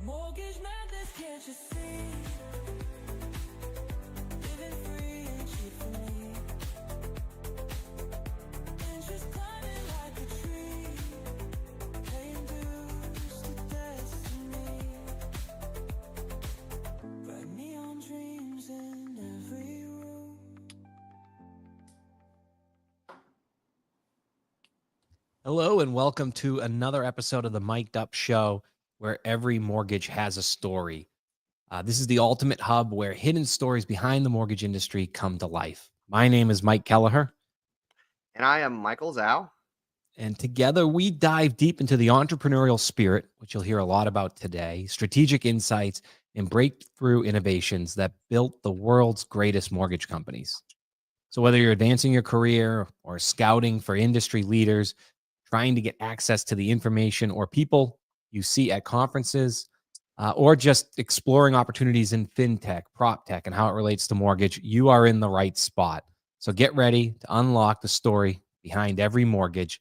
Mortgage madness, can't you see? Living free and cheap for me. Interest climbing like a tree. Paying dues to destiny. Bright neon dreams in every room. Hello, and welcome to another episode of the Mic'd Up Show, where every mortgage has a story. This is the ultimate hub where hidden stories behind the mortgage industry come to life. My name is Mike Kelleher, And I am Michael Zhao. and together we dive deep into the entrepreneurial spirit, which you'll hear a lot about today, strategic insights, and breakthrough innovations that built the world's greatest mortgage companies. So, whether you're advancing your career or scouting for industry leaders, trying to get access to the information or people you see at conferences, or just exploring opportunities in fintech, prop tech, and how it relates to mortgage, you are in the right spot. So get ready to unlock the story behind every mortgage.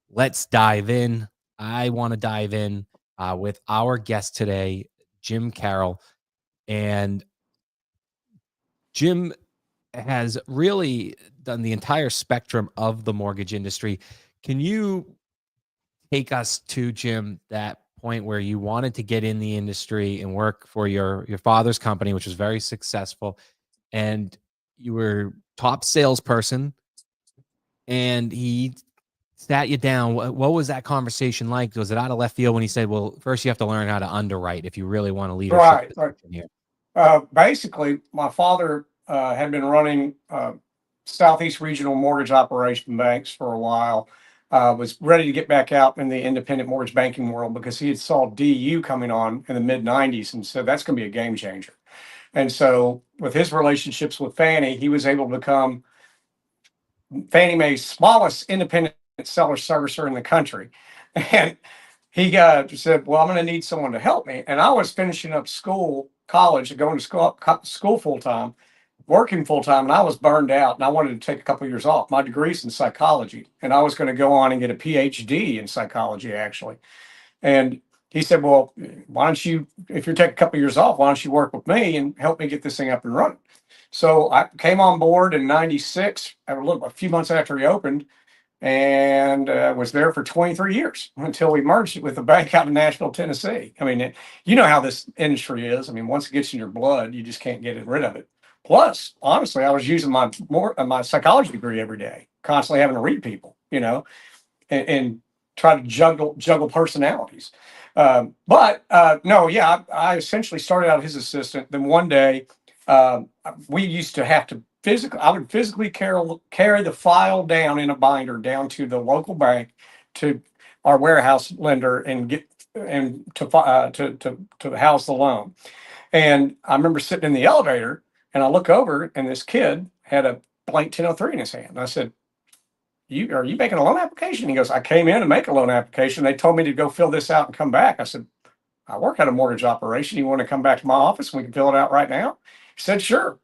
Let's dive in. I want to dive in with our guest today, Jim Carroll. And Jim has really done the entire spectrum of the mortgage industry. Can you take us to, Jim, that point where you wanted to get in the industry and work for your father's company, which was very successful, and you were top salesperson, and he sat you down? What was that conversation like? Was it out of left field when he said, well, first you have to learn how to underwrite if you really want a leadership position here? Basically, my father had been running Southeast Regional Mortgage Operation Banks for a while. Was ready to get back out in the independent mortgage banking world because he had saw DU coming on in the mid 90s and said that's going to be a game changer. And so, with his relationships with Fannie, he was able to become Fannie Mae's smallest independent seller servicer in the country. And he said, well, I'm going to need someone to help me. And I was finishing up college, going to school full time, working full time, and I was burned out and I wanted to take a couple of years off. My degree's in psychology, and I was going to go on and get a PhD in psychology, actually. And he said, well, why don't you, if you're taking a couple of years off, why don't you work with me and help me get this thing up and running? So I came on board in 96, a few months after he opened, and was there for 23 years until we merged it with a bank out in Nashville, Tennessee. I mean, you know how this industry is. I mean, once it gets in your blood, you just can't get rid of it. Plus, honestly, I was using my psychology degree every day, constantly having to read people, and try to juggle personalities. I essentially started out as his assistant. Then one day, we used to have to I would physically carry the file down in a binder down to the local bank, to our warehouse lender, and to house the loan. And I remember sitting in the elevator and I look over and this kid had a blank 1003 in his hand. And I said, are you making a loan application? He goes, I came in to make a loan application. They told me to go fill this out and come back. I said, I work at a mortgage operation. You want to come back to my office and we can fill it out right now? He said, sure.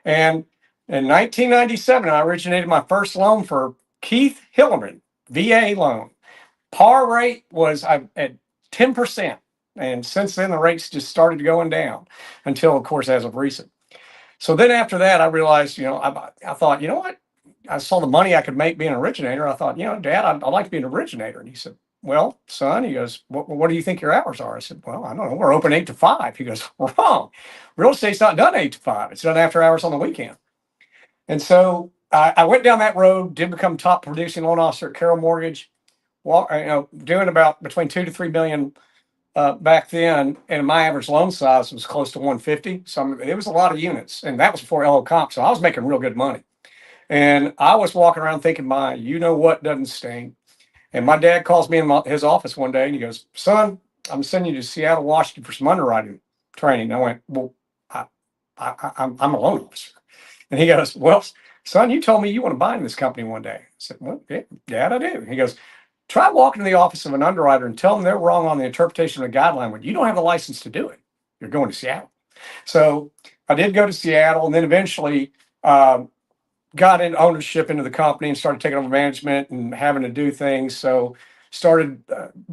And in 1997, I originated my first loan for Keith Hillerman, VA loan. Par rate was at 10%. And since then, the rates just started going down until, of course, as of recent. So then after that, I realized, I thought, you know what? I saw the money I could make being an originator. I thought, Dad, I'd like to be an originator. And he said, well, son, he goes, what do you think your hours are? I said, well, I don't know. We're open 8 to 5. He goes, wrong. Real estate's not done 8 to 5. It's done after hours on the weekend. And so I went down that road, did become top producing loan officer at Carroll Mortgage, doing about between 2 to 3 million back then. And my average loan size was close to 150. So it was a lot of units. And that was before LO Comp. So I was making real good money. And I was walking around thinking, what doesn't sting. And my dad calls me in his office one day and he goes, son, I'm sending you to Seattle, Washington for some underwriting training. And I went, well, I'm a loan officer. And he goes, well, son, you told me you want to buy in this company one day. I said, well, yeah, Dad, I do. He goes, try walking to the office of an underwriter and tell them they're wrong on the interpretation of the guideline when you don't have the license to do it. You're going to Seattle. So I did go to Seattle, and then eventually got in ownership into the company and started taking over management and having to do things. So started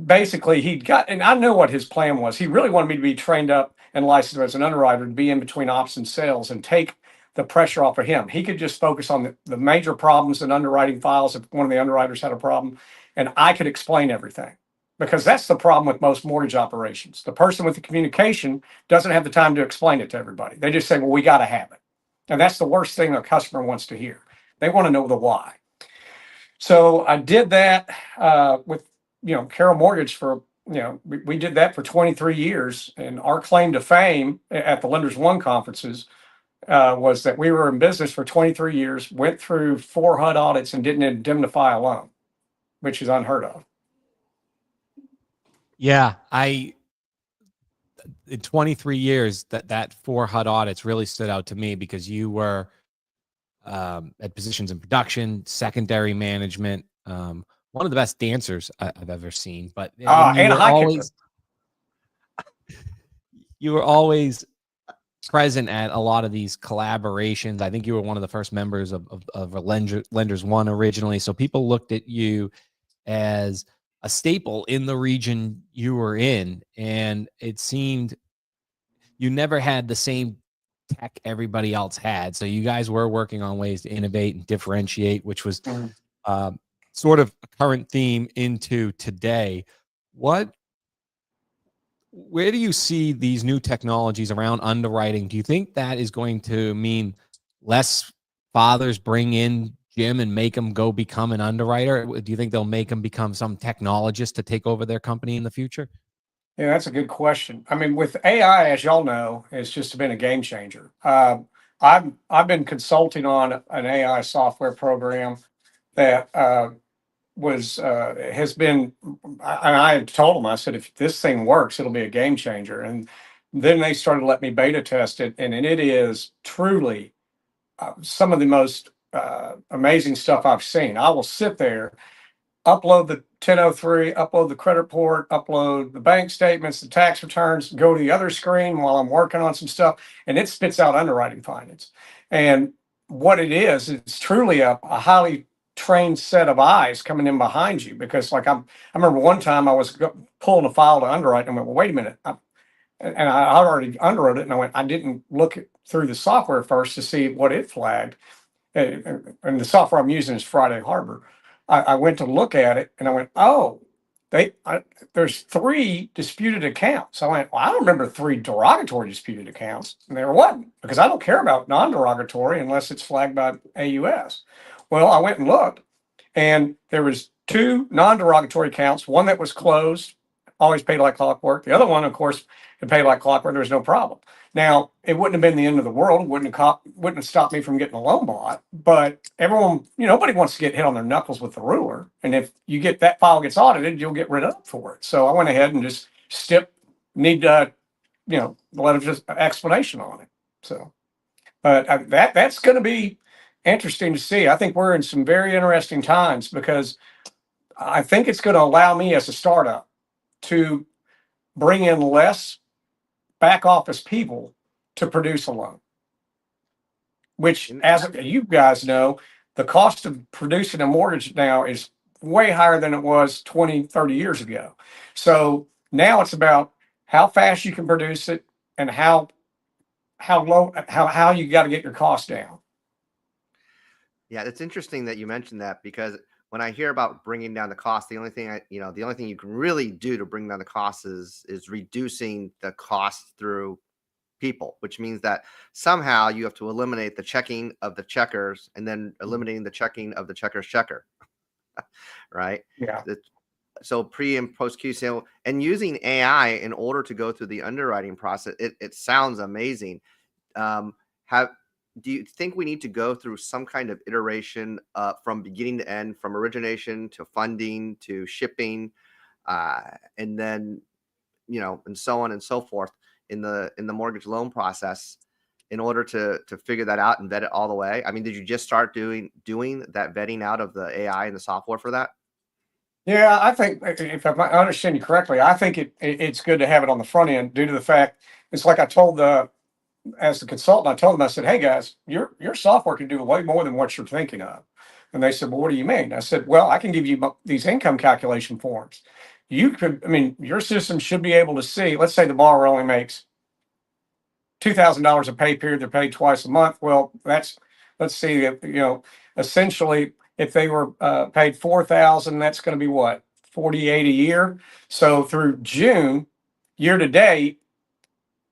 basically and I know what his plan was. He really wanted me to be trained up and licensed as an underwriter to be in between ops and sales and take the pressure off of him. He could just focus on the major problems in underwriting files if one of the underwriters had a problem, and I could explain everything. Because that's the problem with most mortgage operations. The person with the communication doesn't have the time to explain it to everybody. They just say, well, we got to have it. And that's the worst thing a customer wants to hear. They want to know the why. So I did that with, Carroll Mortgage for, we did that for 23 years. And our claim to fame at the Lenders One conferences was that we were in business for 23 years, went through 4 HUD audits and didn't indemnify a loan, which is unheard of. Yeah, in 23 years, that 4 HUD audits really stood out to me because you were at positions in production, secondary management, one of the best dancers I've ever seen. But and a high kicker. You were always present at a lot of these collaborations. I think you were one of the first members of Lenders One originally. So people looked at you as a staple in the region you were in, and it seemed you never had the same tech everybody else had. So you guys were working on ways to innovate and differentiate, which was sort of a current theme into today. Where do you see these new technologies around underwriting? Do you think that is going to mean less fathers bring in Jim and make him go become an underwriter? Do you think they'll make him become some technologist to take over their company in the future? Yeah, that's a good question. I mean, with AI, as y'all know, it's just been a game changer. I've been consulting on an AI software program that has been, and I had told them, I said, if this thing works, it'll be a game changer. And then they started to let me beta test it, and it is truly some of the most amazing stuff I've seen. I will sit there, upload the 1003, upload the credit report, upload the bank statements, the tax returns, go to the other screen while I'm working on some stuff, and it spits out underwriting findings. And what it is, it's truly a highly trained set of eyes coming in behind you. Because I remember one time I was pulling a file to underwrite, and I went, well, wait a minute. And I already underwrote it, and I didn't look through the software first to see what it flagged. And the software I'm using is Friday Harbor. I went to look at it, and I went, oh, there's 3 disputed accounts. I went, well, I don't remember 3 derogatory disputed accounts. And there wasn't, because I don't care about non-derogatory unless it's flagged by AUS. Well, I went and looked, and there was 2 non-derogatory accounts, one that was closed, always paid like clockwork. The other one, of course, it paid like clockwork. There was no problem. Now, it wouldn't have been the end of the world. It wouldn't have stopped me from getting a loan bought. But everyone, nobody wants to get hit on their knuckles with the ruler. And if you get that file gets audited, you'll get rid of it for it. So I went ahead and just need a letter of just explanation on it. So, but that's going to be interesting to see. I think we're in some very interesting times, because I think it's going to allow me as a startup to bring in less back office people to produce a loan, which, as you guys know, the cost of producing a mortgage now is way higher than it was 20, 30 years ago. So now it's about how fast you can produce it and how you got to get your costs down. Yeah, it's interesting that you mentioned that, because when I hear about bringing down the cost, the only thing you can really do to bring down the cost is reducing the cost through people, which means that somehow you have to eliminate the checking of the checkers and then eliminating the checking of the checker's checker. Right? Yeah. So pre and post QC and using AI in order to go through the underwriting process, it sounds amazing. Do you think we need to go through some kind of iteration from beginning to end, from origination to funding to shipping, and then, and so on and so forth in the mortgage loan process in order to figure that out and vet it all the way? I mean, did you just start doing that vetting out of the AI and the software for that? Yeah, I think, if I understand you correctly, I think it's good to have it on the front end, due to the fact, it's like I told as the consultant, I told them, I said, hey guys, your software can do way more than what you're thinking of. And they said, well, what do you mean? I said, well, I can give you these income calculation forms. You could, I mean, your system should be able to see, let's say the borrower only makes $2,000 a pay period. They're paid twice a month. Well, let's see, essentially, if they were paid 4,000, that's going to be what, 48 a year. So through June, year to date,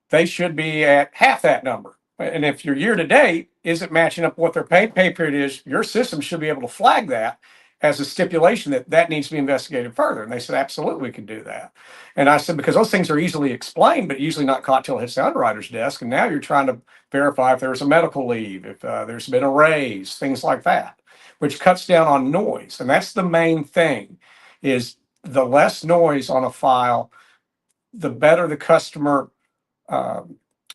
they should be at half that number. And if your year to date isn't matching up what their pay period is, your system should be able to flag that as a stipulation that needs to be investigated further. And they said, absolutely, we can do that. And I said, because those things are easily explained, but usually not caught till it hits the underwriter's desk. And now you're trying to verify if there's a medical leave, if there's been a raise, things like that, which cuts down on noise. And that's the main thing, is the less noise on a file, the better the customer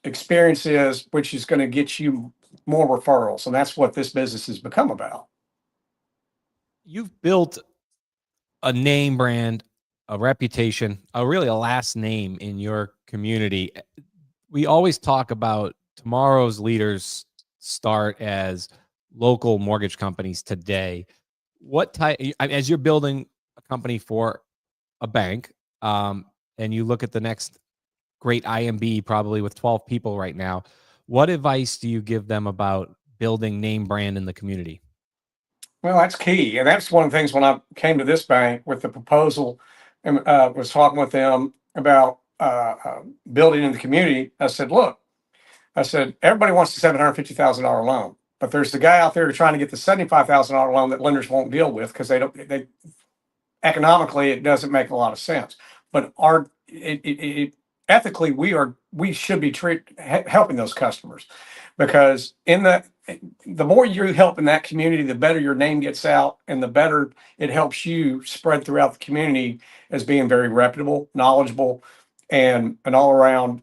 experience is, which is going to get you more referrals. And that's what this business has become about. You've built a name brand, a reputation, really a last name in your community. We always talk about tomorrow's leaders start as local mortgage companies today. What type, as you're building a company for a bank, and you look at the next great IMB, probably with 12 people right now, what advice do you give them about building name brand in the community? Well, that's key. And that's one of the things when I came to this bank with the proposal and was talking with them about building in the community. I said, look, everybody wants a $750,000 loan, but there's the guy out there trying to get the $75,000 loan that lenders won't deal with because they economically, it doesn't make a lot of sense. But ethically, we should be helping those customers, because the more you help in that community, the better your name gets out, and the better it helps you spread throughout the community as being very reputable, knowledgeable, and an all-around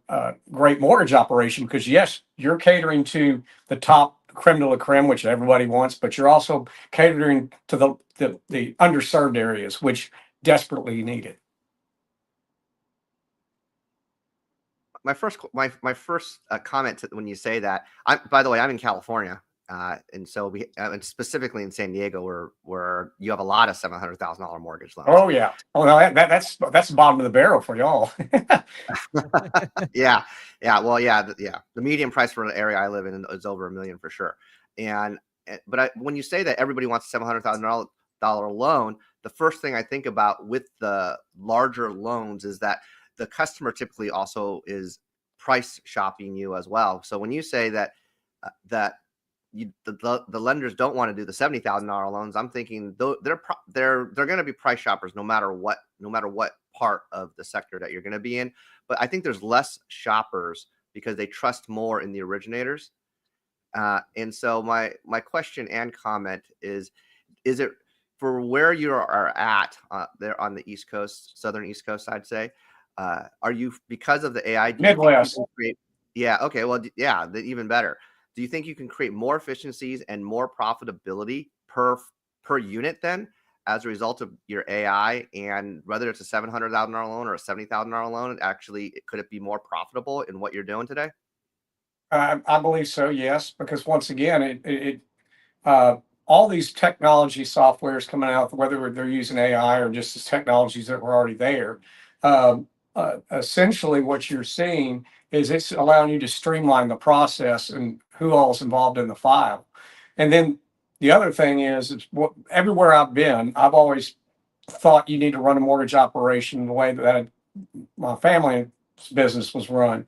great mortgage operation. Because yes, you're catering to the top creme de la creme, which everybody wants, but you're also catering to the underserved areas, which desperately need it. My first comment when you say that, by the way, I'm in California, and so and specifically in San Diego, where you have a lot of $700,000 mortgage loans. Oh yeah, no, that's the bottom of the barrel for y'all. Yeah. Well, the median price for the area I live in is over $1 million for sure. But when you say that everybody wants a $700,000 loan, the first thing I think about with the larger loans is that the customer typically also is price shopping you as well. So when you say that the lenders don't want to do the $70,000 loans, I'm thinking they're going to be price shoppers no matter what part of the sector that you're going to be in. But I think there's less shoppers because they trust more in the originators. And so my question and comment is it for where you are at there on the East Coast, Southern East Coast, I'd say, are you, because of the AI, Midwest? Yeah. Okay. Well, yeah, even better. Do you think you can create more efficiencies and more profitability per unit then as a result of your AI? And whether it's a $700,000 loan or a $70,000 loan, actually, could it be more profitable in what you're doing today? I believe so, yes, because once again, all these technology softwares coming out, whether they're using AI or just as technologies that were already there, essentially what you're seeing is it's allowing you to streamline the process and who all is involved in the file. And then the other thing is everywhere I've been, I've always thought you need to run a mortgage operation the way that my family's business was run.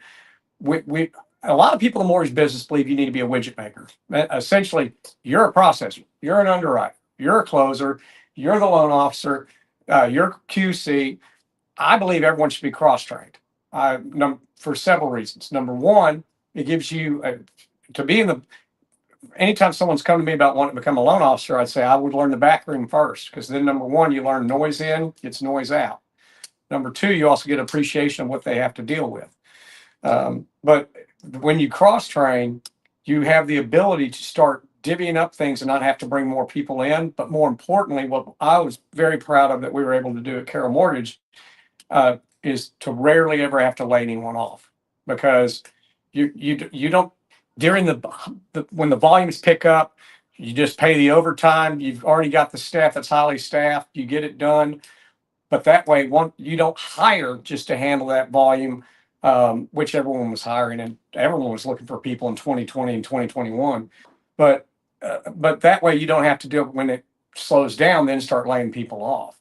A lot of people in the mortgage business believe you need to be a widget maker. Essentially, you're a processor, you're an underwriter, you're a closer, you're the loan officer, you're QC. I believe everyone should be cross-trained for several reasons. Number one, it gives you to be in the. Anytime someone's come to me about wanting to become a loan officer, I'd say I would learn the back room first, because then number one, you learn noise in, gets noise out. Number two, you also get appreciation of what they have to deal with. But when you cross-train, you have the ability to start divvying up things and not have to bring more people in. But more importantly, what I was very proud of that we were able to do at Carroll Mortgage is to rarely ever have to lay anyone off, because you don't, during when the volumes pick up, You just pay the overtime. You've already got the staff that's highly staffed. You get it done. But that way, you don't hire just to handle that volume, which everyone was hiring, and everyone was looking for people in 2020 and 2021. But that way, you don't have to do it when it slows down, then start laying people off.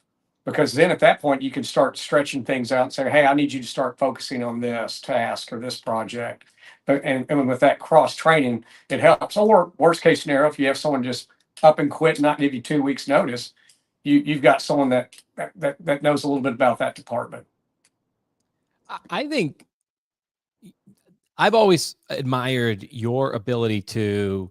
Because then at that point, you can start stretching things out and say, hey, I need you to start focusing on this task or this project. And with that cross training, it helps. Or worst case scenario, if you have someone just up and quit and not give you 2 weeks notice, you've got someone that knows a little bit about that department. I think I've always admired your ability to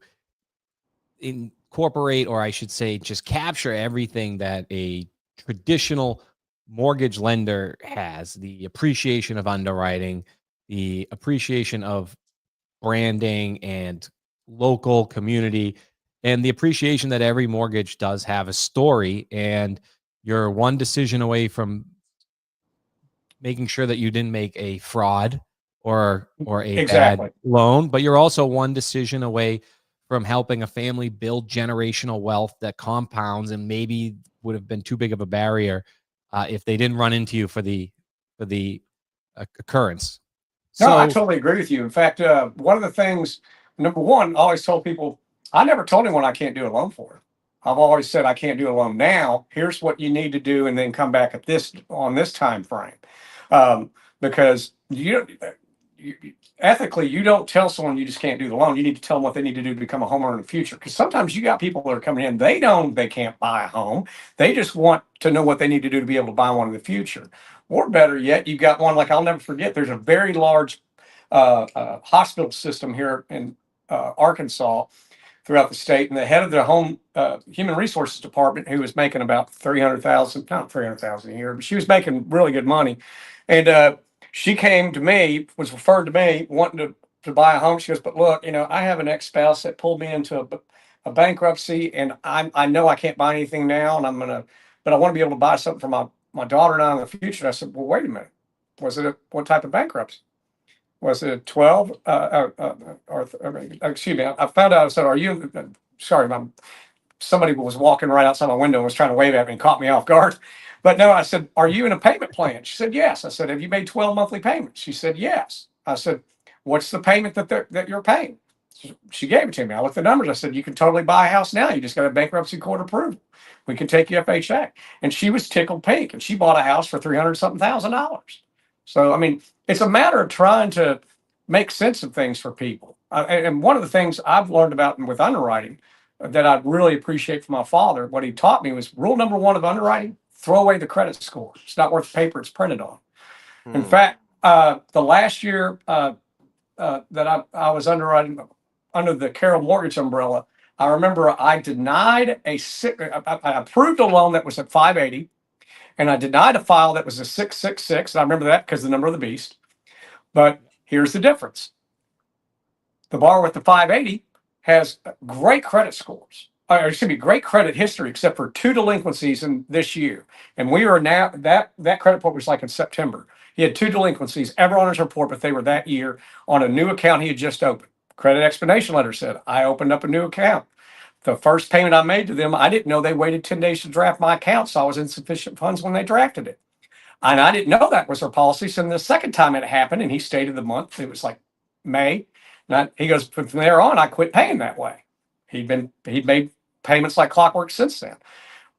incorporate, or I should say, just capture everything that a traditional mortgage lender has: the appreciation of underwriting, the appreciation of branding and local community, and the appreciation that every mortgage does have a story, and you're one decision away from making sure that you didn't make a fraud or a Exactly. bad loan, but you're also one decision away from helping a family build generational wealth that compounds and maybe would have been too big of a barrier if they didn't run into you for the occurrence. No, I So totally agree with you. In fact, one of the things, number one, I always told people, I never told anyone I can't do a loan for. I've always said I can't do a loan now. Here's what you need to do, and then come back at on this time frame, because ethically, you don't tell someone you just can't do the loan. You need to tell them what they need to do to become a homeowner in the future. Because sometimes you got people that are coming in, they can't buy a home. They just want to know what they need to do to be able to buy one in the future. Or better yet, you got one like, I'll never forget, there's a very large hospital system here in Arkansas, throughout the state, and the head of the home human resources department, who was making about 300,000, not 300,000 a year, but she was making really good money. And she came to me, was referred to me, wanting to buy a home. She goes, but look, I have an ex-spouse that pulled me into a bankruptcy, and I know I can't buy anything now, and but I want to be able to buy something for my daughter and I in the future. And I said, well, wait a minute. What type of bankruptcy? Was it 12? Excuse me. I found out. I said, are you, sorry, somebody was walking right outside my window and was trying to wave at me and caught me off guard. But no, I said, are you in a payment plan? She said, yes. I said, have you made 12 monthly payments? She said, yes. I said, what's the payment that you're paying? She gave it to me. I looked at the numbers. I said, you can totally buy a house now. You just got a bankruptcy court approval. We can take you FHA. And she was tickled pink, and she bought a house for $300-something thousand. So, I mean, it's a matter of trying to make sense of things for people. And one of the things I've learned about with underwriting that I really appreciate from my father, what he taught me was rule number one of underwriting: throw away the credit score. It's not worth the paper it's printed on. In fact, the last year that I was underwriting under the Carroll Mortgage umbrella, I remember I approved a loan that was at 580, and I denied a file that was a 666. And I remember that because the number of the beast. But here's the difference. The borrower with the 580 has great credit scores. Great credit history, except for 2 delinquencies in this year. And we are now, that credit report was like in September. He had 2 delinquencies ever on his report, but they were that year on a new account he had just opened. Credit explanation letter said, I opened up a new account. The first payment I made to them, I didn't know they waited 10 days to draft my account, so I was insufficient funds when they drafted it. And I didn't know that was their policy. So the second time it happened, and he stated the month, it was like May. He goes, from there on, I quit paying that way. He'd made payments like clockwork since then.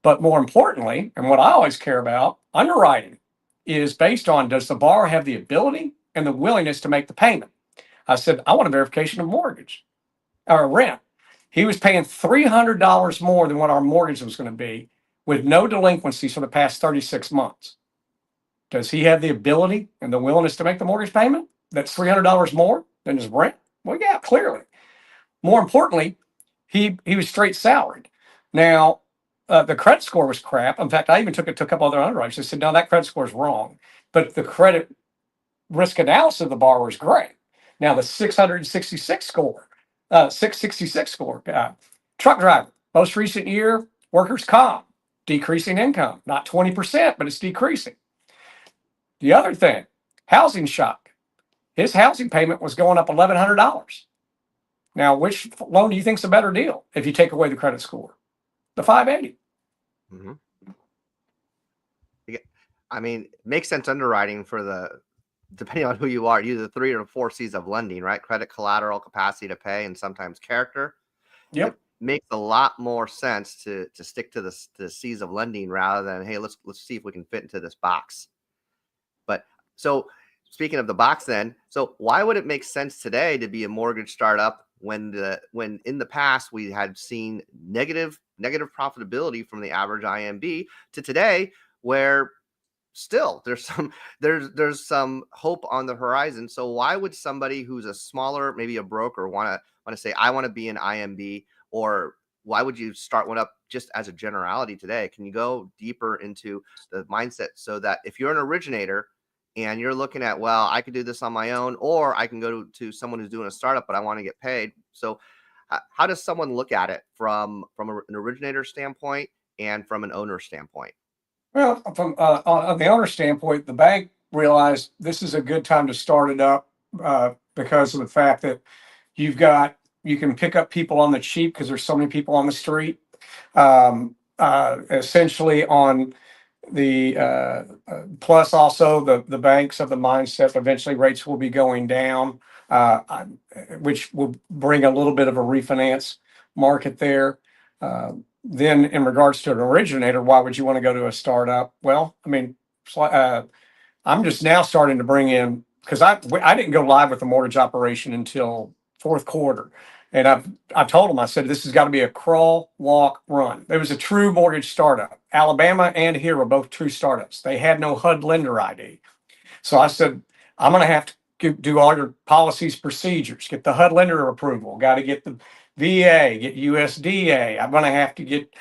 But more importantly, and what I always care about, underwriting is based on, does the borrower have the ability and the willingness to make the payment? I said, I want a verification of mortgage or rent. He was paying $300 more than what our mortgage was going to be, with no delinquencies for the past 36 months. Does he have the ability and the willingness to make the mortgage payment? That's $300 more than his rent? Well, yeah, clearly. More importantly, he was straight salaried. Now, the credit score was crap. In fact, I even took it to a couple other underwriters. I said, no, that credit score is wrong. But the credit risk analysis of the borrower is great. Now, the 666 score, truck driver, most recent year, workers' comp, decreasing income, not 20%, but it's decreasing. The other thing, housing shock. His housing payment was going up $1,100. Now, which loan do you think is a better deal if you take away the credit score? The 580. hmm I mean, it makes sense underwriting for the, depending on who you are, you the 3 or 4 C's of lending, right? Credit, collateral, capacity to pay, and sometimes character. Yep. It makes a lot more sense to stick to the C's of lending rather than, hey, let's see if we can fit into this box. But so speaking of the box then, so why would it make sense today to be a mortgage startup when in the past we had seen negative profitability from the average IMB to today, where still there's some hope on the horizon? So why would somebody who's a smaller, maybe a broker, want to say, I want to be an IMB? Or why would you start one up just as a generality today? Can you go deeper into the mindset so that if you're an originator and you're looking at, well, I could do this on my own, or I can go to someone who's doing a startup, but I want to get paid. So how does someone look at it from an originator standpoint and from an owner standpoint? Well, from on the owner standpoint, the bank realized this is a good time to start it up because of the fact that you can pick up people on the cheap because there's so many people on the street. Essentially on the plus also the banks have the mindset eventually rates will be going down, which will bring a little bit of a refinance market there. Then in regards to an originator, why would you want to go to a startup? Well, I mean, I'm just now starting to bring in, because I didn't go live with the mortgage operation until fourth quarter. And I told them, I said, this has got to be a crawl, walk, run. It was a true mortgage startup. Alabama and here were both true startups. They had no HUD lender ID. So I said, I'm going to have to do all your policies, procedures, get the HUD lender approval, got to get the VA, get USDA. I'm going to have to get,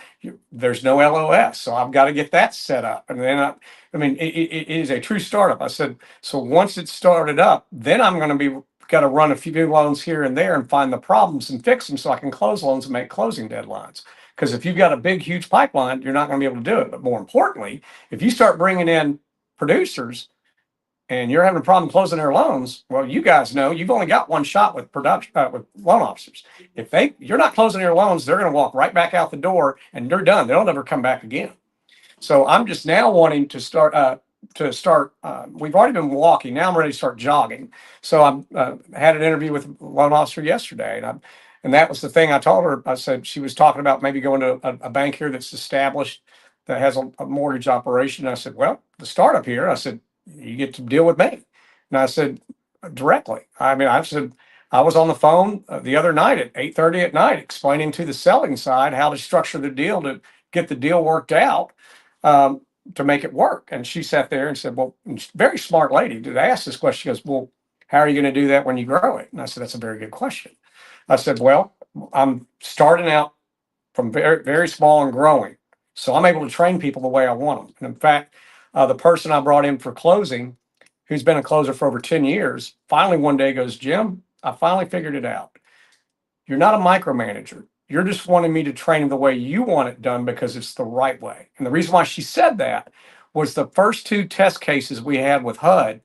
there's no LOS. So I've got to get that set up. And then, I mean, it is a true startup. I said, so once it's started up, then I'm going to got to run a few loans here and there and find the problems and fix them so I can close loans and make closing deadlines. Because if you've got a big, huge pipeline, you're not going to be able to do it. But more importantly, if you start bringing in producers and you're having a problem closing their loans, well, you guys know you've only got one shot with production with loan officers. If you're not closing their loans, they're going to walk right back out the door and they're done. They'll never come back again. So I'm just now wanting to start. We've already been walking. Now I'm ready to start jogging. So I had an interview with a loan officer yesterday, and that was the thing I told her. I said she was talking about maybe going to a bank here that's established that has a mortgage operation. And I said, well, the startup here. I said, you get to deal with me. And I said, directly. I mean, I said, I was on the phone the other night at 8:30 at night explaining to the selling side how to structure the deal to get the deal worked out. To make it work. And she sat there and said, well, very smart lady did ask this question. She goes, well, how are you going to do that when you grow it? And I said, that's a very good question. I said, well, I'm starting out from very, very small and growing. So I'm able to train people the way I want them. And in fact, the person I brought in for closing, who's been a closer for over 10 years, finally one day goes, Jim, I finally figured it out. You're not a micromanager. You're just wanting me to train the way you want it done because it's the right way. And the reason why she said that was the first 2 test cases we had with HUD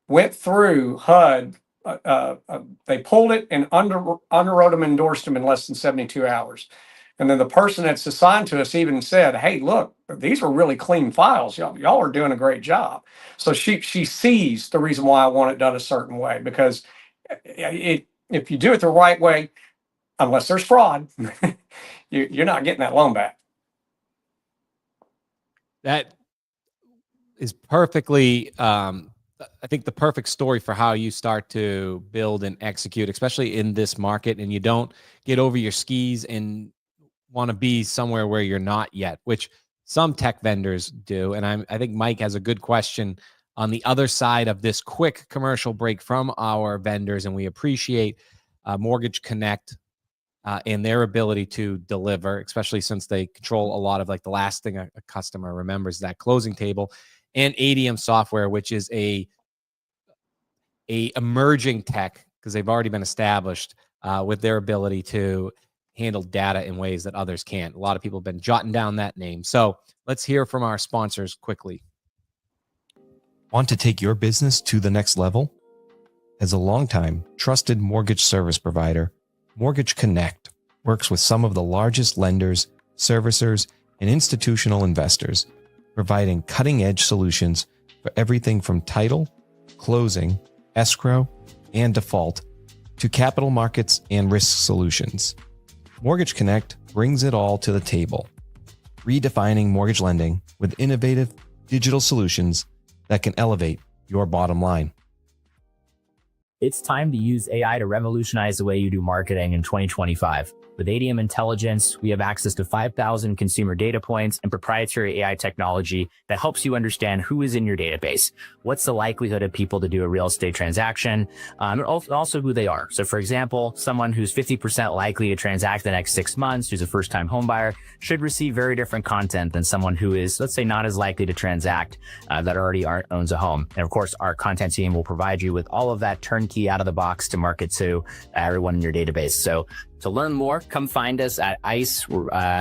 went through HUD. They pulled it and underwrote them, endorsed them in less than 72 hours. And then the person that's assigned to us even said, hey, look, these are really clean files. Y'all are doing a great job. So she sees the reason why I want it done a certain way, because if you do it the right way, unless there's fraud, you're not getting that loan back. That is perfectly, I think, the perfect story for how you start to build and execute, especially in this market, and you don't get over your skis and want to be somewhere where you're not yet, which some tech vendors do. And I think Mike has a good question on the other side of this quick commercial break from our vendors, and we appreciate Mortgage Connect and their ability to deliver, especially since they control a lot of like the last thing a customer remembers, that closing table, and ADM software, which is a emerging tech because they've already been established with their ability to handle data in ways that others can't. A lot of people have been jotting down that name. So let's hear from our sponsors quickly. Want to take your business to the next level? As a longtime trusted mortgage service provider, Mortgage Connect works with some of the largest lenders, servicers, and institutional investors, providing cutting-edge solutions for everything from title, closing, escrow, and default to capital markets and risk solutions. Mortgage Connect brings it all to the table, redefining mortgage lending with innovative digital solutions that can elevate your bottom line. It's time to use AI to revolutionize the way you do marketing in 2025. With ADM Intelligence, we have access to 5,000 consumer data points and proprietary AI technology that helps you understand who is in your database, what's the likelihood of people to do a real estate transaction, and also who they are. So for example, someone who's 50% likely to transact the next 6 months, who's a first-time home buyer, should receive very different content than someone who is, let's say, not as likely to transact that already owns a home. And of course, our content team will provide you with all of that turnkey out of the box to market to everyone in your database. So to learn more, come find us at ICE.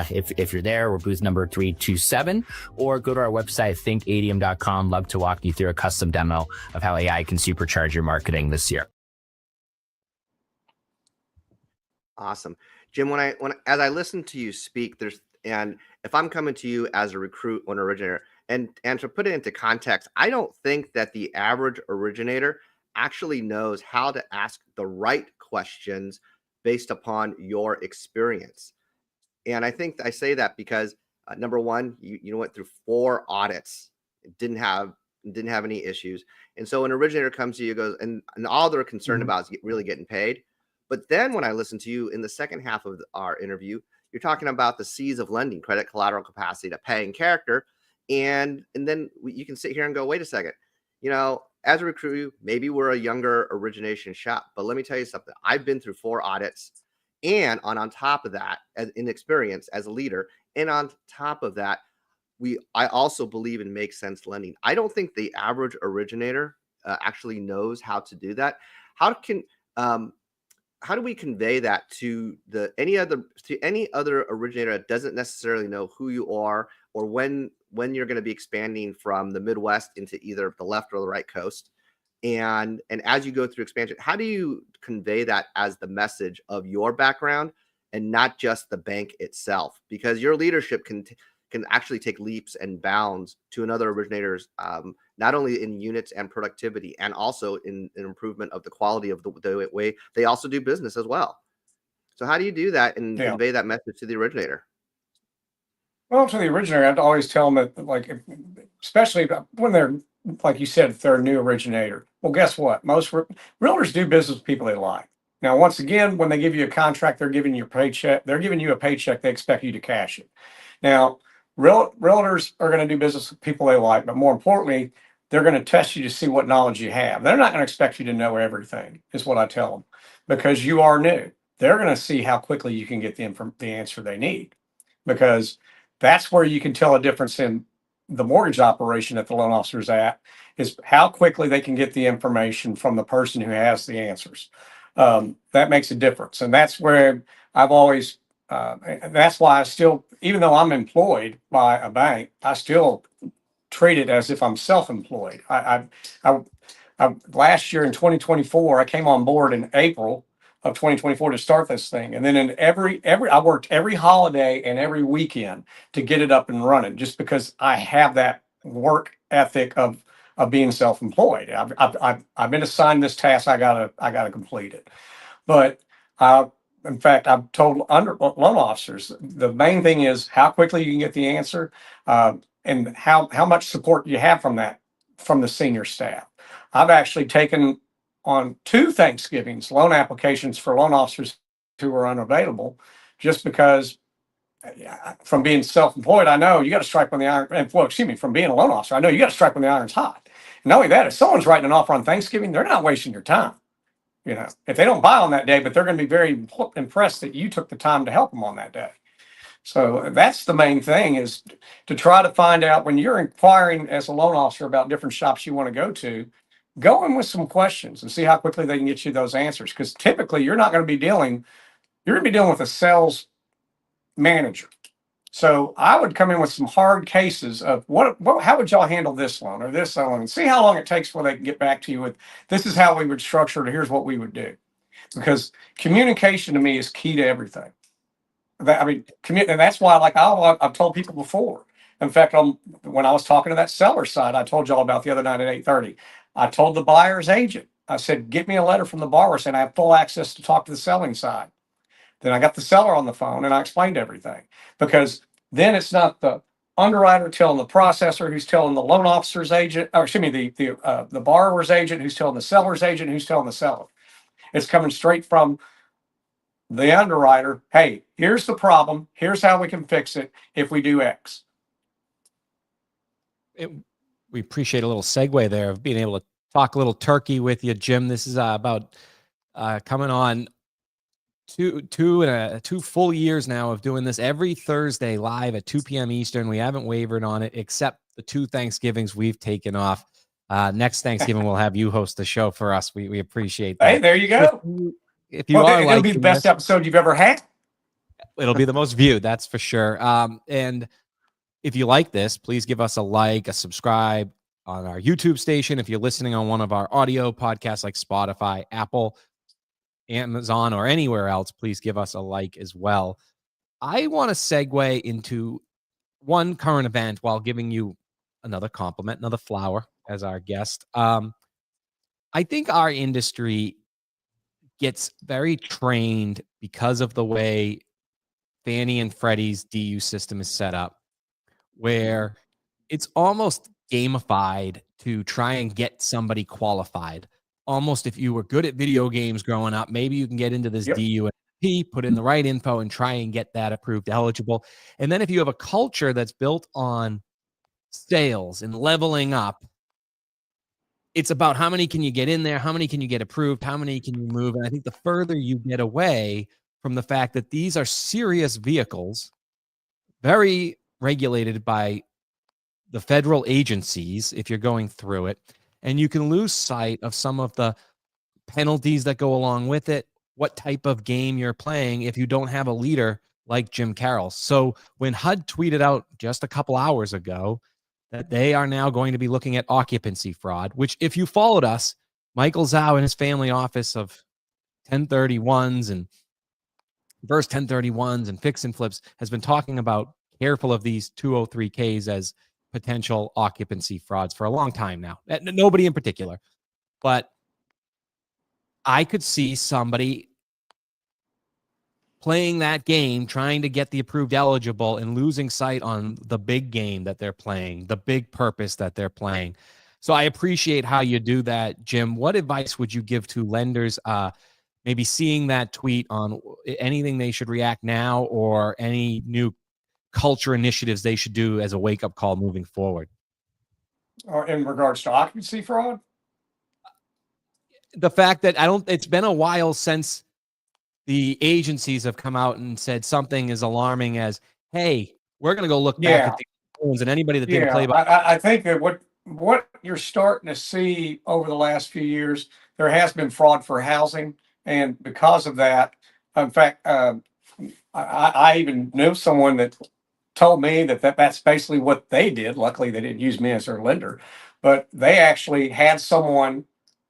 If you're there, we're booth number 327, or go to our website, thinkadm.com. Love to walk you through a custom demo of how AI can supercharge your marketing this year. Awesome. Jim, as I listen to you speak, and if I'm coming to you as a recruit or an originator, and to put it into context, I don't think that the average originator actually knows how to ask the right questions based upon your experience. And I think I say that because number one, you went through 4 audits, didn't have any issues. And so an originator comes to you, goes, and all they're concerned about is really getting paid. But then when I listen to you in the second half of our interview, you're talking about the C's of lending: credit, collateral, capacity to pay, and character. And then you can sit here and go, wait a second, as a recruit, maybe we're a younger origination shop, but let me tell you something. I've been through 4 audits, and on top of that, as in experience as a leader, and on top of that, I also believe in make sense lending. I don't think the average originator actually knows how to do that. How do we convey that to any other originator that doesn't necessarily know who you are, or when you're going to be expanding from the Midwest into either the left or the right coast? And as you go through expansion, how do you convey that as the message of your background and not just the bank itself? Because your leadership can actually take leaps and bounds to another originator's, not only in units and productivity, and also in improvement of the quality of the way they also do business as well. So how do you do that and convey that message to the originator? Well, to the originator, I'd always tell them that, especially when they're, like you said, if they're a new originator. Well, guess what? Most realtors do business with people they like. Now, once again, when they give you a contract, they're giving you a paycheck. They're giving you a paycheck. They expect you to cash it. Now, realtors are going to do business with people they like, but more importantly, they're going to test you to see what knowledge you have. They're not going to expect you to know everything, is what I tell them, because you are new. They're going to see how quickly you can get the answer they need, because that's where you can tell a difference in the mortgage operation that the loan officer's at, is how quickly they can get the information from the person who has the answers. That makes a difference. And that's where I've always, that's why I still, even though I'm employed by a bank, I still treat it as if I'm self-employed. I last year in 2024, I came on board in April of 2024 to start this thing. And then in I worked every holiday and every weekend to get it up and running, just because I have that work ethic of being self-employed. I've been assigned this task. I gotta complete it. But in fact, I've told loan officers, the main thing is how quickly you can get the answer, and how much support you have from the senior staff. I've actually taken on 2 Thanksgivings loan applications for loan officers who were unavailable, just because from being self-employed, I know you got to strike when the iron, from being a loan officer, I know you got to strike when the iron's hot. And not only that, if someone's writing an offer on Thanksgiving, they're not wasting your time. If they don't buy on that day, but they're going to be very impressed that you took the time to help them on that day. So that's the main thing, is to try to find out, when you're inquiring as a loan officer about different shops you want to go in with some questions and see how quickly they can get you those answers. Because typically you're going to be dealing with a sales manager. So I would come in with some hard cases of how would y'all handle this loan or this loan, and see how long it takes before they can get back to you with, this is how we would structure it, here's what we would do. because communication to me is key to everything. I mean, and that's why, like I've told people before. In fact, when I was talking to that seller side, I told y'all about the other night at 8:30. I told the buyer's agent, I said, get me a letter from the borrower saying I have full access to talk to the selling side. Then I got the seller on the phone and I explained everything, because then it's not the underwriter telling the processor who's telling the loan officer's agent, or excuse me, the borrower's agent who's telling the seller's agent who's telling the seller. It's coming straight from the underwriter. Hey, here's the problem. Here's how we can fix it if we do X. We appreciate a little segue there of being able to talk a little turkey with you, Jim. This is about coming on two full years now of doing this every Thursday live at 2 p.m. Eastern. We haven't wavered on it, except the 2 Thanksgivings we've taken off. Next Thanksgiving, we'll have you host the show for us. We appreciate that. Hey, there you go. If you are, it'll be the best episode you've ever had. It'll be the most viewed, that's for sure. And if you like this, please give us a like, a subscribe on our YouTube station. If you're listening on one of our audio podcasts like Spotify, Apple, Amazon, or anywhere else, please give us a like as well. I want to segue into one current event while giving you another compliment, another flower as our guest. I think our industry gets very trained because of the way Fannie and Freddie's DU system is set up, where it's almost gamified to try and get somebody qualified. Almost if you were good at video games growing up, maybe you can get into this DUNP, put in the right info and try and get that approved eligible. And then if you have a culture that's built on sales and leveling up, it's about how many can you get in there, how many can you get approved, how many can you move. And I think the further you get away from the fact that these are serious vehicles, very regulated by the federal agencies if you're going through it, and you can lose sight of some of the penalties that go along with it, what type of game you're playing if you don't have a leader like Jim Carroll. So when HUD tweeted out just a couple hours ago that they are now going to be looking at occupancy fraud, which if you followed us, Michael Zhao and his family office of 1031s and reverse 1031s and fix and flips has been talking about careful of these 203Ks as potential occupancy frauds for a long time now. Nobody in particular, but I could see somebody playing that game, trying to get the approved eligible and losing sight on the big game that they're playing, the big purpose that they're playing. So I appreciate how you do that, Jim. What advice would you give to lenders, maybe seeing that tweet, on anything they should react now or any new culture initiatives they should do as a wake-up call moving forward? Or in regards to occupancy fraud? The fact that it's been a while since the agencies have come out and said something as alarming as, hey, we're going to go look back at the phones, and anybody that didn't play by. I think that what you're starting to see over the last few years, there has been fraud for housing. And because of that, in fact, I even knew someone that told me that's basically what they did. Luckily, they didn't use me as their lender, but they actually had someone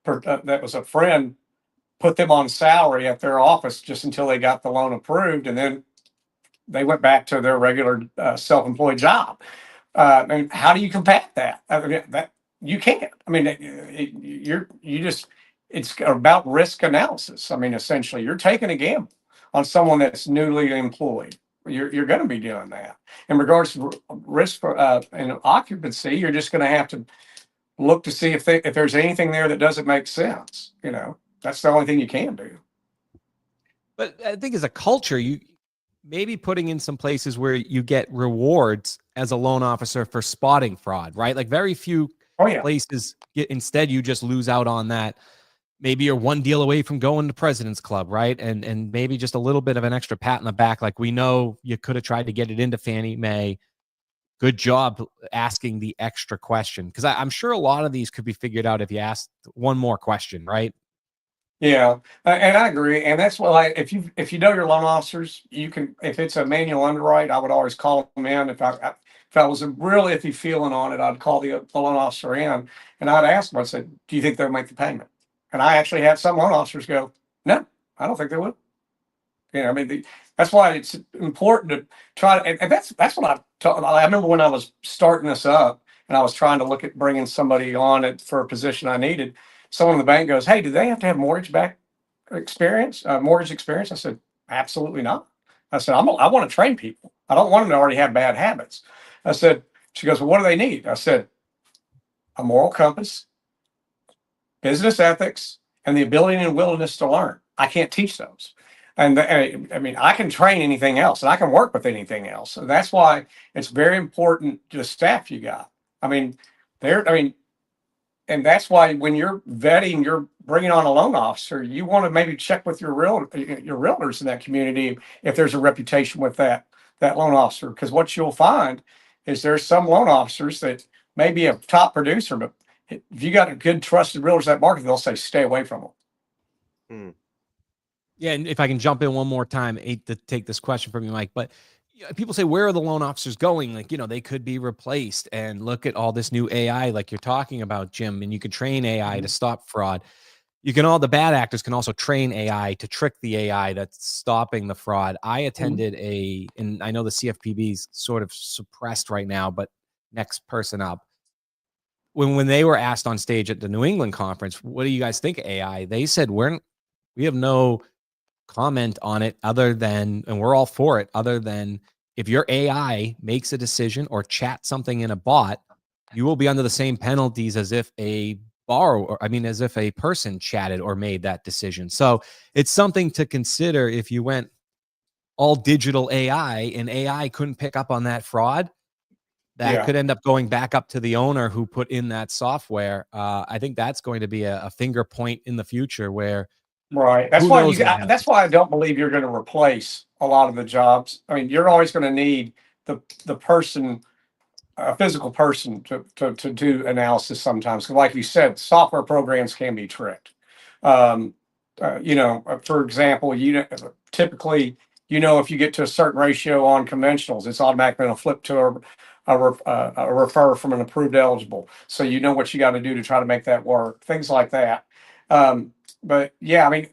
that was a friend put them on salary at their office just until they got the loan approved, and then they went back to their regular self-employed job. And how do you combat that? I mean, that you can't. I mean, it's about risk analysis. I mean, essentially, you're taking a gamble on someone that's newly employed. You're going to be doing that. In regards to risk and occupancy, you're just going to have to look to see if there's anything there that doesn't make sense. You know, that's the only thing you can do. But I think as a culture, you maybe putting in some places where you get rewards as a loan officer for spotting fraud, right? Like very few places instead you just lose out on that. Maybe you're one deal away from going to President's Club, right? And maybe just a little bit of an extra pat in the back. Like, we know you could have tried to get it into Fannie Mae. Good job asking the extra question. Because I'm sure a lot of these could be figured out if you asked one more question, right? Yeah, and I agree. And that's what if you know your loan officers, you can, if it's a manual underwrite, I would always call them in. If I was real iffy feeling on it, I'd call the loan officer in and I'd ask them, I said, do you think they'll make the payment? And I actually had some loan officers go, no, I don't think they would. I mean, that's why it's important to try. And that's what I remember when I was starting this up and I was trying to look at bringing somebody on it for a position I needed. Someone in the bank goes, "Hey, do they have to have mortgage experience? I said, "Absolutely not." I said, I want to train people. I don't want them to already have bad habits. I said, she goes, "Well, what do they need?" I said, "A moral compass, business ethics, and the ability and willingness to learn. I can't teach those. And I mean, I can train anything else and I can work with anything else. So that's why it's very important to the staff you got. I mean, and that's why when you're vetting, you're bringing on a loan officer, you want to maybe check with your realtors in that community if there's a reputation with that loan officer. Because what you'll find is there's some loan officers that may be a top producer, but if you got a good trusted realtors in that market, they'll say stay away from them. Yeah, and if I can jump in one more time, I hate to take this question from you, Mike, but people say, where are the loan officers going? Like, they could be replaced, and look at all this new AI like you're talking about, Jim, and you can train AI to stop fraud. The bad actors can also train AI to trick the AI that's stopping the fraud. I attended and I know the CFPB is sort of suppressed right now, but next person up. When they were asked on stage at the New England conference, what do you guys think of AI? They said, we have no comment on it other than, and we're all for it, other than if your AI makes a decision or chat something in a bot, you will be under the same penalties as if a person chatted or made that decision. So it's something to consider. If you went all digital AI and AI couldn't pick up on that fraud, that could end up going back up to the owner who put in that software. I think that's going to be a finger point in the future where, right. That's why I don't believe you're going to replace a lot of the jobs. I mean, you're always going to need the person, a physical person to do analysis sometimes. 'Cause like you said, software programs can be tricked. For example, typically, if you get to a certain ratio on conventionals, it's automatically going to flip to a refer from an approved eligible. So you know what you got to do to try to make that work. Things like that. But yeah, I mean,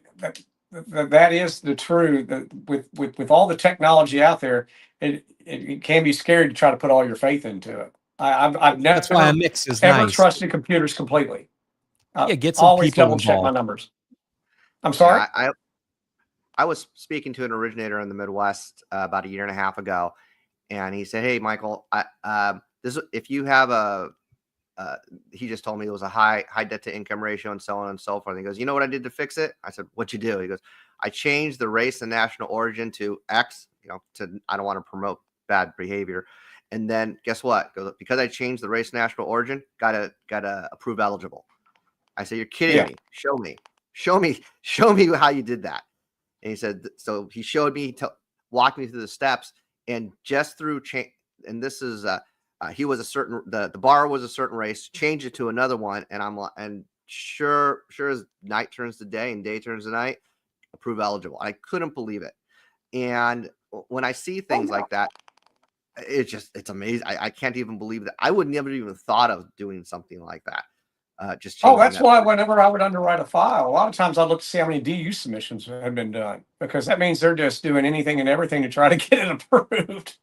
that is the truth. With all the technology out there, it can be scary to try to put all your faith into it. I've never that's why a mix is ever nice. trusted computers completely. Get some always people double check my involved. numbers. I'm sorry. Yeah, I was speaking to an originator in the Midwest about a year and a half ago, and he said, "Hey, Michael, if you have he just told me it was a high debt to income ratio and so on and so forth." And he goes, "You know what I did to fix it?" I said, "What'd you do?" He goes, "I changed the race and national origin to X, I don't want to promote bad behavior. And then guess what? Because I changed the race and national origin, got to approve eligible." I said, "You're kidding me. Show me how you did that." And he said, so he showed me, walked me through the steps, and just through change. And this is, he was the bar was a certain race, changed it to another one. And sure as night turns to day and day turns to night, approve eligible. I couldn't believe it. And when I see things like that, it's amazing. I can't even believe that. I would never even thought of doing something like that. That's why whenever I would underwrite a file, a lot of times I look to see how many DU submissions have been done, because that means they're just doing anything and everything to try to get it approved.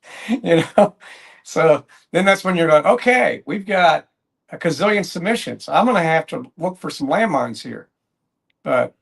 So then that's when you're like, okay, we've got a gazillion submissions. I'm going to have to look for some landmines here. But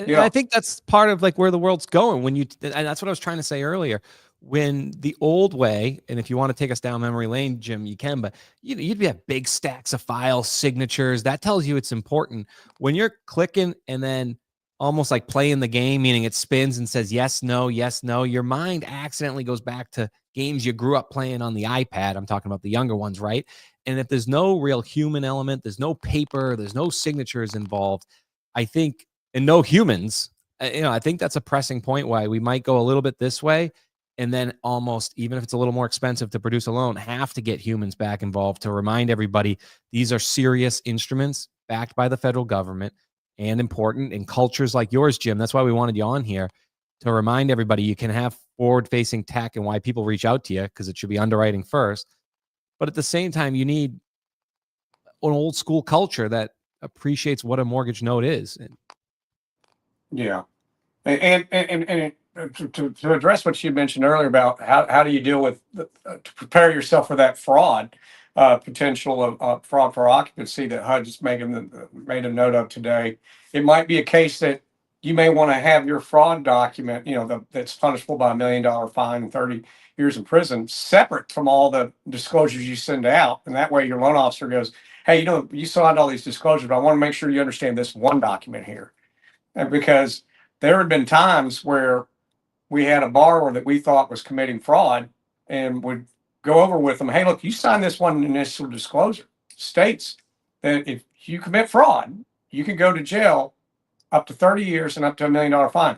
I think that's part of like where the world's going. And that's what I was trying to say earlier. When the old way, and if you want to take us down memory lane, Jim, you can, but you'd have big stacks of files, signatures. That tells you it's important. When you're clicking and then almost like playing the game, meaning it spins and says yes, no, your mind accidentally goes back to games you grew up playing on the iPad. I'm talking about the younger ones, right? And if there's no real human element, there's no paper, there's no signatures involved, I think, and no humans, I think that's a pressing point why we might go a little bit this way. And then almost, even if it's a little more expensive to produce a loan, have to get humans back involved to remind everybody these are serious instruments backed by the federal government and important in cultures like yours, Jim. That's why we wanted you on here, to remind everybody you can have forward-facing tech and why people reach out to you, because it should be underwriting first. But at the same time, you need an old school culture that appreciates what a mortgage note is. Yeah. To address what you mentioned earlier about how do you deal with to prepare yourself for that fraud potential of fraud for occupancy that HUD just made a note of today, it might be a case that you may want to have your fraud document, that's punishable by $1 million fine and 30 years in prison, separate from all the disclosures you send out, and that way your loan officer goes, "Hey, you signed all these disclosures, but I want to make sure you understand this one document here," and because there had been times where we had a borrower that we thought was committing fraud and would go over with them, "Hey, look, you signed this one initial disclosure. States that if you commit fraud, you can go to jail up to 30 years and up to $1 million fine."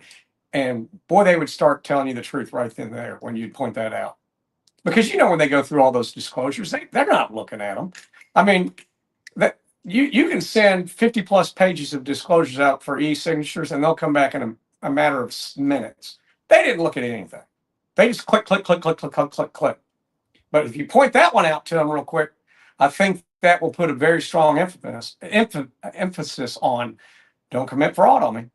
And boy, they would start telling you the truth right then and there when you'd point that out. Because when they go through all those disclosures, they're not looking at them. I mean, that you can send 50 plus pages of disclosures out for e-signatures and they'll come back in a matter of minutes. They didn't look at anything. They just click, click, click, click, click, click, click, click. But if you point that one out to them real quick, I think that will put a very strong emphasis on don't commit fraud on me.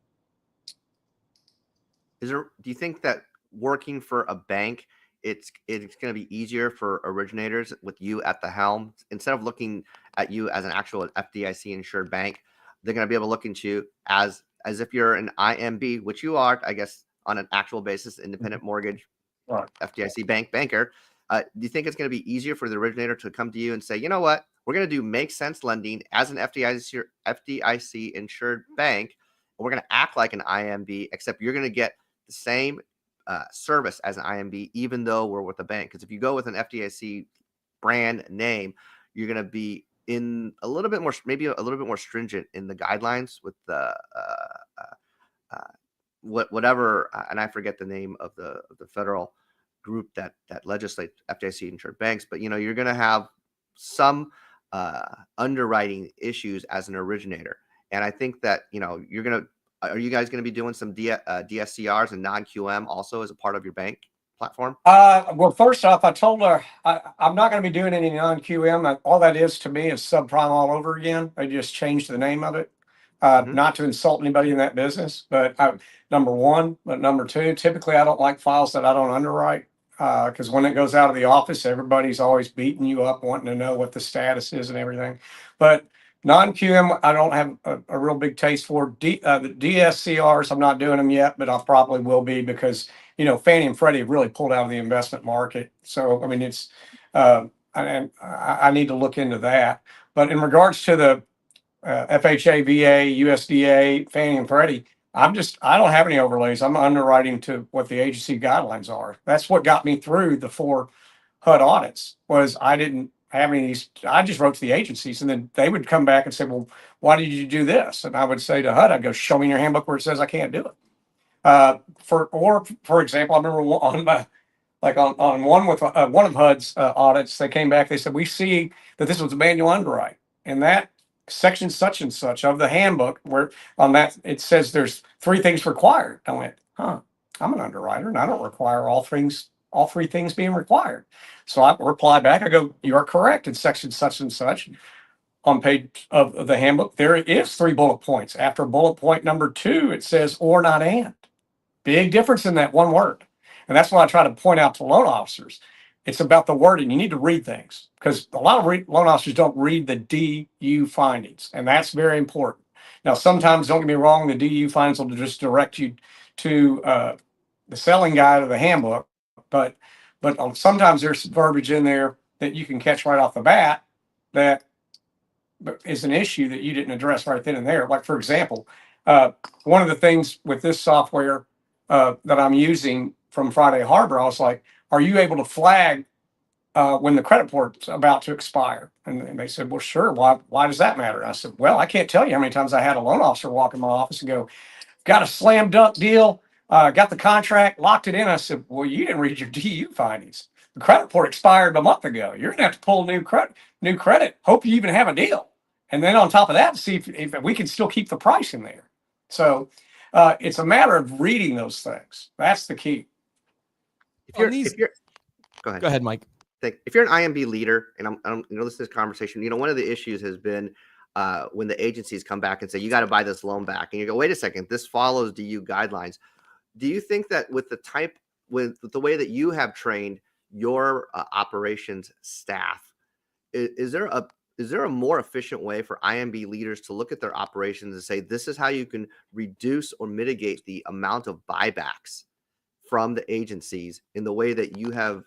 Do you think that working for a bank, it's going to be easier for originators with you at the helm? Instead of looking at you as an actual FDIC insured bank, they're going to be able to look into you as if you're an IMB, which you are, I guess, on an actual basis, independent mortgage, Right. FDIC banker. Do you think it's going to be easier for the originator to come to you and say, "You know what, we're going to do make sense lending as an FDIC insured bank, and we're going to act like an IMB, except you're going to get the same service as an IMB, even though we're with a bank"? Because if you go with an FDIC brand name, you're going to be in a little bit more, maybe a little bit more stringent in the guidelines with the whatever, and I forget the name of the federal group that legislates FDIC insured banks, but you're going to have some underwriting issues as an originator, and I think that are you guys going to be doing some DSCRs and non-QM also as a part of your bank platform? Well, first off, I told her I'm not going to be doing any non-QM. All that is to me is subprime all over again. I just changed the name of it. Not to insult anybody in that business, but number one. But number two, typically I don't like files that I don't underwrite because when it goes out of the office, everybody's always beating you up, wanting to know what the status is and everything. But non-QM, I don't have a real big taste for. The DSCRs, I'm not doing them yet, but I probably will be because Fannie and Freddie have really pulled out of the investment market. So I mean, it's and I need to look into that. But in regards to the FHA, VA, USDA, Fannie and Freddie, I don't have any overlays. I'm underwriting to what the agency guidelines are. That's what got me through the 4 HUD audits. Was I didn't have any of these. I just wrote to the agencies, and then they would come back and say, "Well, why did you do this?" And I would say to HUD, "I'd go, show me in your handbook where it says I can't do it." For example, I remember on one with one of HUD's audits, they came back. They said, "We see that this was a manual underwrite, and that section such and such of the handbook where on that it says there's 3 things required." I went, "Huh? I'm an underwriter, and I don't require all 3 things being required." So I reply back. I go, "You are correct in section such and such." On page of the handbook, there is 3 bullet points. After bullet point number 2, it says "or not and." Big difference in that one word. And that's what I try to point out to loan officers. It's about the wording. You need to read things because a lot of loan officers don't read the DU findings, and that's very important. Now, sometimes, don't get me wrong, the DU findings will just direct you to the selling guide of the handbook, but sometimes there's some verbiage in there that you can catch right off the bat that is an issue that you didn't address right then and there. Like, for example, one of the things with this software that I'm using from Friday Harbor, I was like, "Are you able to flag when the credit report's about to expire?" And they said, "Well, sure. Why does that matter?" I said, "Well, I can't tell you how many times I had a loan officer walk in my office and go, 'Got a slam dunk deal, got the contract, locked it in.'" I said, "Well, you didn't read your DU findings. The credit report expired a month ago. You're gonna have to pull new credit. Hope you even have a deal. And then on top of that, see if we can still keep the price in there." So it's a matter of reading those things. That's the key. Go ahead, Mike. If you're an IMB leader, and I'm listen to this conversation, one of the issues has been when the agencies come back and say, "You got to buy this loan back," and you go, "Wait a second, this follows DU guidelines." do you think that with the way that you have trained your operations staff, is there a more efficient way for IMB leaders to look at their operations and say, this is how you can reduce or mitigate the amount of buybacks from the agencies in the way that you have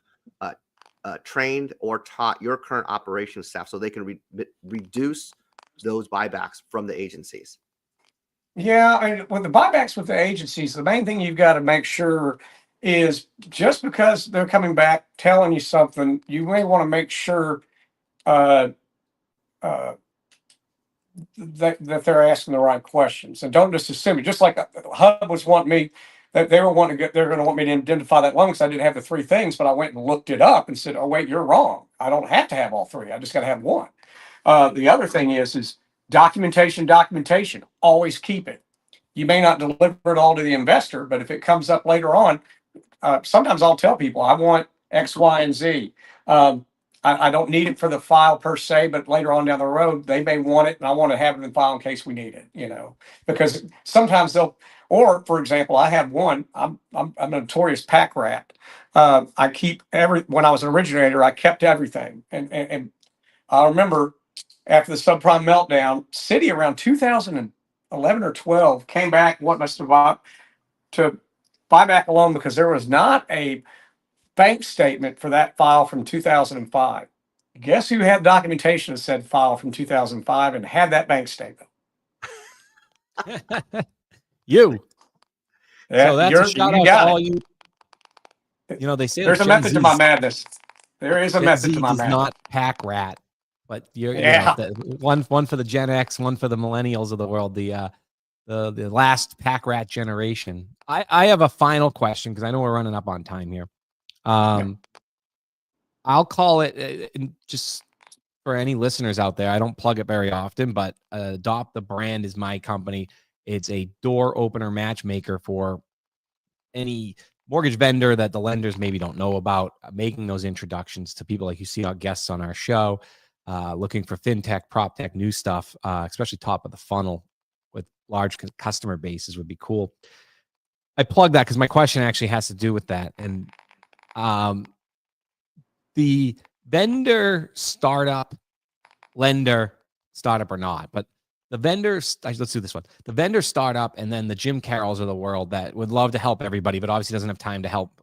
trained or taught your current operations staff so they can reduce those buybacks from the agencies? Yeah, and with the buybacks with the agencies, the main thing you've got to make sure is just because they're coming back telling you something, you may want to make sure uh, uh, that they're asking the right questions, and don't just assume it. Just like HUD was wanting me, that they were wanting to get, they're going to want me to identify that loan because I didn't have the three things, but I went and looked it up and said, "Oh wait, you're wrong. I don't have to have all three. I just got to have one." The other thing is documentation. Documentation. Always keep it. You may not deliver it all to the investor, but if it comes up later on, sometimes I'll tell people I want X, Y, and Z. I don't need it for the file per se, but later on down the road, they may want it, and I want to have it in the file in case we need it. Because sometimes they'll. Or, for example, I have one. I'm a notorious pack rat. I keep when I was an originator, I kept everything, and I remember after the subprime meltdown, Citi around 2011 or 12 came back. What must have bought to buy back a loan because there was not a bank statement for that file from 2005. Guess who had documentation that said file from 2005 and had that bank statement? You. Yeah, So that's a shout out to all you. They say there's a method to my madness. There is a method to my madness. Not pack rat, but one for the Gen X, one for the millennials of the world. The last pack rat generation. I have a final question because I know we're running up on time here. I'll call it just for any listeners out there. I don't plug it very often, but Adopt the Brand is my company. It's a door opener matchmaker for any mortgage vendor that the lenders maybe don't know about, making those introductions to people like you see our guests on our show, looking for fintech, prop tech, new stuff, especially top of the funnel with large customer bases would be cool. I plug that because my question actually has to do with that. And the vendor startup, lender startup or not, but the vendors, let's do this one. The vendor startup and then the Jim Carrolls of the world that would love to help everybody, but obviously doesn't have time to help.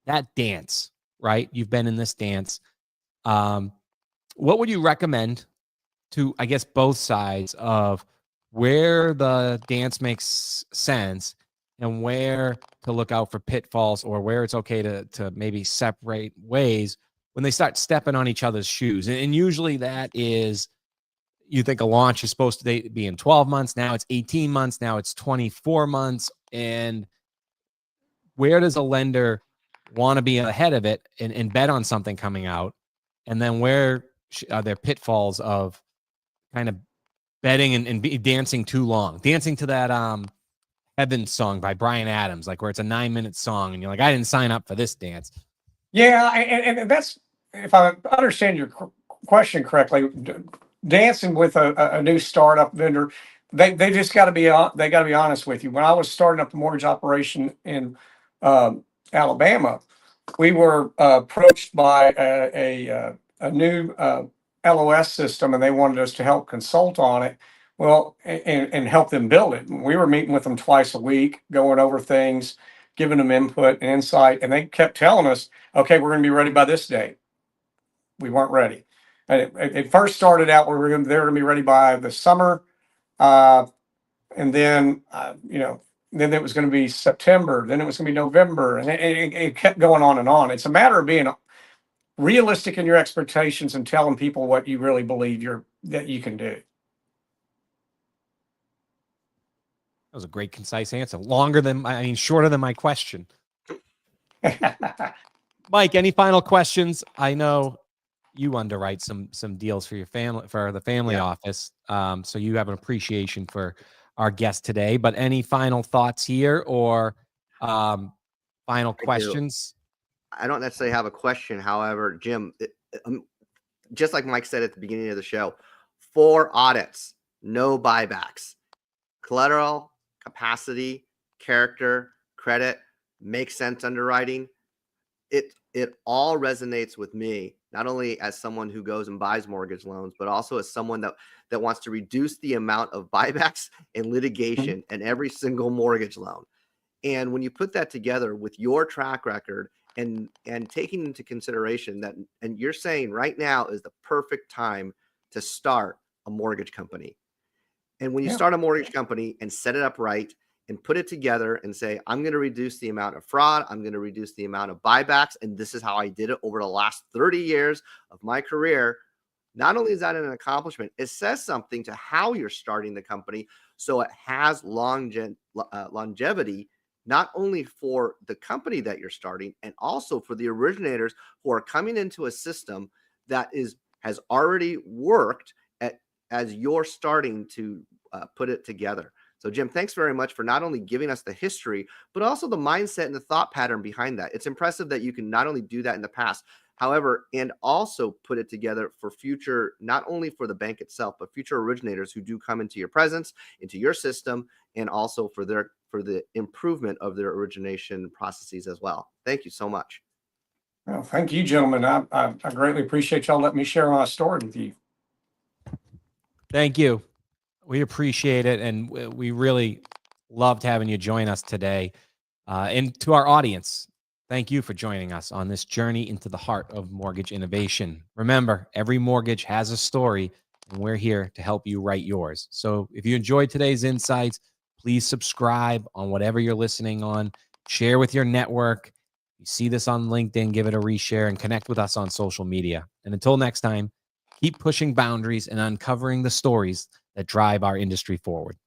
That dance, right? You've been in this dance. What would you recommend to, I guess, both sides of where the dance makes sense and where to look out for pitfalls or where it's okay to maybe separate ways when they start stepping on each other's shoes? And usually that is, you think a launch is supposed to be in 12 months. Now it's 18 months. Now it's 24 months. And where does a lender want to be ahead of it and bet on something coming out? And then where are there pitfalls of kind of betting and dancing too long, dancing to that Heaven song by Bryan Adams, like where it's a 9-minute song and you're like, I didn't sign up for this dance. Yeah. And that's, if I understand your question correctly, dancing with a new startup vendor, they just got to be honest with you. When I was starting up the mortgage operation in Alabama, we were approached by a new LOS system, and they wanted us to help consult on it. Well, and help them build it. We were meeting with them twice a week, going over things, giving them input and insight, and they kept telling us, "Okay, we're going to be ready by this date." We weren't ready. And it first started out where they were going to be ready by the summer, and then then it was going to be September, then it was going to be November, and it kept going on and on. It's a matter of being realistic in your expectations and telling people what you really believe that you can do. That was a great, concise answer. Shorter than my question. Mike, any final questions? I know you underwrite some deals for your family, for the family office. So you have an appreciation for our guest today, but any final thoughts here or final questions? I don't necessarily have a question. However, Jim, just like Mike said at the beginning of the show, 4 audits, no buybacks, collateral, capacity, character, credit, make sense underwriting. It all resonates with me, not only as someone who goes and buys mortgage loans, but also as someone that wants to reduce the amount of buybacks and litigation in every single mortgage loan. And when you put that together with your track record and taking into consideration that, and you're saying right now is the perfect time to start a mortgage company. And when you Yeah. start a mortgage company and set it up right and put it together and say, I'm going to reduce the amount of fraud, I'm going to reduce the amount of buybacks, and this is how I did it over the last 30 years of my career. Not only is that an accomplishment, it says something to how you're starting the company, so it has longevity, not only for the company that you're starting, and also for the originators who are coming into a system that has already worked as you're starting to put it together. So, Jim, thanks very much for not only giving us the history, but also the mindset and the thought pattern behind that. It's impressive that you can not only do that in the past, however, and also put it together for future, not only for the bank itself, but future originators who do come into your presence, into your system, and also for the improvement of their origination processes as well. Thank you so much. Well, thank you, gentlemen. I greatly appreciate y'all letting me share my story with you. Thank you. We appreciate it. And we really loved having you join us today. And to our audience, thank you for joining us on this journey into the heart of mortgage innovation. Remember, every mortgage has a story, and we're here to help you write yours. So if you enjoyed today's insights, please subscribe on whatever you're listening on. Share with your network. You see this on LinkedIn, give it a reshare, and connect with us on social media. And until next time, keep pushing boundaries and uncovering the stories that drive our industry forward.